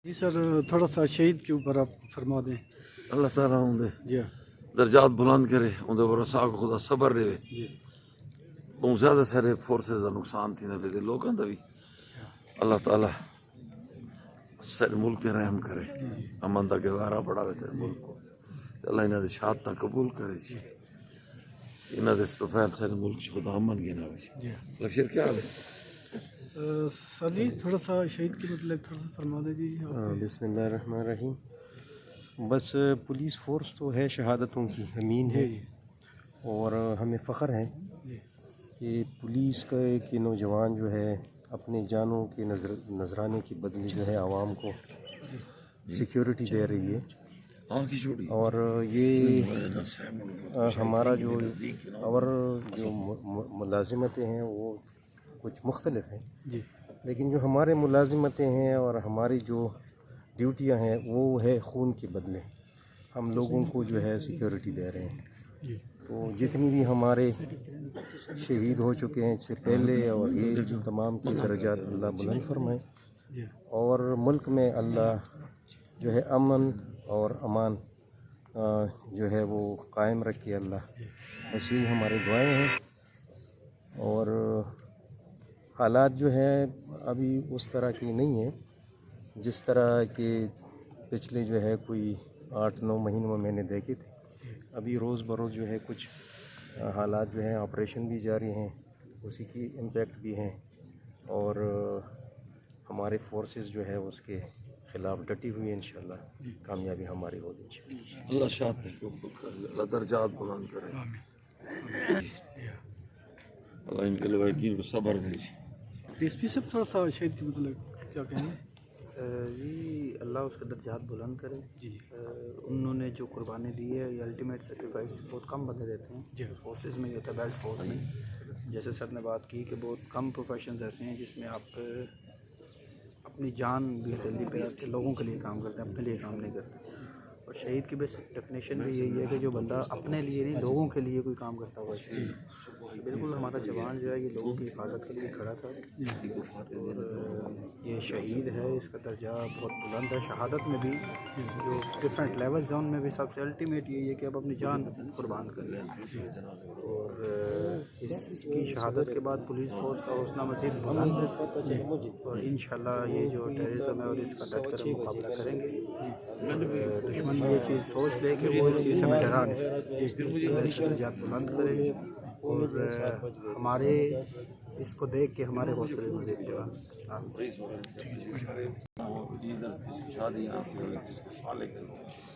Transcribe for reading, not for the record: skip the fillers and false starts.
جی سر، تھوڑا سا شہید کے اوپر آپ فرما دیں۔ اللہ تعالیٰ اندے جی درجات بلند کرے، اندے پر ساگ خدا صبر دے۔ جی بہت زیادہ سارے فورسز کا نقصان تھی نہ دے لوگوں کا بھی اللہ تعالیٰ سارے ملک کے رحم کرے، امن دا گوارا بڑھاوے سارے ملک کو، اللہ انہاں دی شہادت قبول کرے، انہاں دے استفال سارے ملک خدا امن گناوے۔ جی لکشر کیا حال ہے؟ سر جی تھوڑا سا شہید کے متعلق تھوڑا سا فرما دیں جی آپ۔ بسم اللہ الرحمن الرحیم۔ بس پولیس فورس تو ہے شہادتوں کی امین ہے، اور ہمیں فخر ہے کہ پولیس کے نوجوان جو ہے اپنے جانوں کے نذرانے کی بدلے جو ہے عوام کو سیکیورٹی دے رہی ہے، اور یہ ہمارا جو ملازمتیں ہیں وہ کچھ مختلف ہیں، جی لیکن جو ہمارے ملازمتیں ہیں اور ہماری جو ڈیوٹیاں ہیں وہ ہے خون کے بدلے ہم لوگوں کو جو ہے سیکیورٹی دے رہے ہیں۔ تو جتنی بھی ہمارے شہید ہو چکے ہیں اس سے پہلے، اور یہ تمام کے درجات اللہ بلند فرمائے، اور ملک میں اللہ جو ہے امن اور امان جو ہے وہ قائم رکھے اللہ، بس یہی ہماری دعائیں ہیں۔ اور حالات جو ہے ابھی اس طرح کی نہیں ہیں جس طرح کہ پچھلے جو ہے کوئی 8-9 مہینوں میں نے دیکھے تھے۔ ابھی روز بروز جو ہے کچھ حالات جو ہیں آپریشن بھی جاری ہیں، اسی کی امپیکٹ بھی ہیں، اور ہمارے فورسز جو ہے اس کے خلاف ڈٹی ہوئی ہیں، انشاءاللہ کامیابی ہماری ہوگی انشاءاللہ۔ اللہ شہادت قبول کرے، اللہ درجات بلند کرے، اللہ ان کے لواحقین کو صبر دے۔ ڈی ایس پی صاحب تھوڑا سا شہید کے متعلق کیا کہیں گے؟ جی اللہ اس کے درجات بلند کرے۔ جی جی انہوں نے جو قربانی دی ہے یہ الٹیمیٹ سیکریفائس بہت کم بندے دیتے ہیں، جی فورسز میں یہ ہوتا ہے، بیلٹ فورس میں۔ جیسے سر نے بات کی کہ بہت کم پروفیشنز ایسے ہیں جس میں آپ اپنی جان بھی ہتھیلی پہ رکھ کے لوگوں کے لیے کام کرتے ہیں، اپنے لیے کام نہیں کرتے۔ اور شہید کی بیسک ڈیفینیشن بھی یہی ہے کہ جو بندہ اپنے لیے نہیں لوگوں کے لیے کوئی کام کرتا ہوا شہید۔ بالکل ہمارا جوان جو ہے یہ لوگوں کی حفاظت کے لیے کھڑا تھا، اور یہ شہید ہے، اس کا درجہ بہت بلند ہے۔ شہادت میں بھی جو ڈفرینٹ لیول زون میں بھی سب سے الٹیمیٹ یہی ہے کہ اب اپنی جان قربان کر لیں، اور اس کی شہادت کے بعد پولیس فورس کا حوصلہ مزید بلند ہے، اور انشاءاللہ یہ جو ٹیررزم ہے اور اس کا ڈٹ کر ہم مقابلہ کریں گے۔ دشمن یہ چیز سوچ لے کہ وہ اس چیز سے ہمیں ڈرا نہیں سکتے، اس کے درجات بلند کرے، اور ہمارے اس کو دیکھ کے ہمارے حوصلے مزید بلند۔ شادی یہاں سے ہوئی جس کے سالے کے لوگ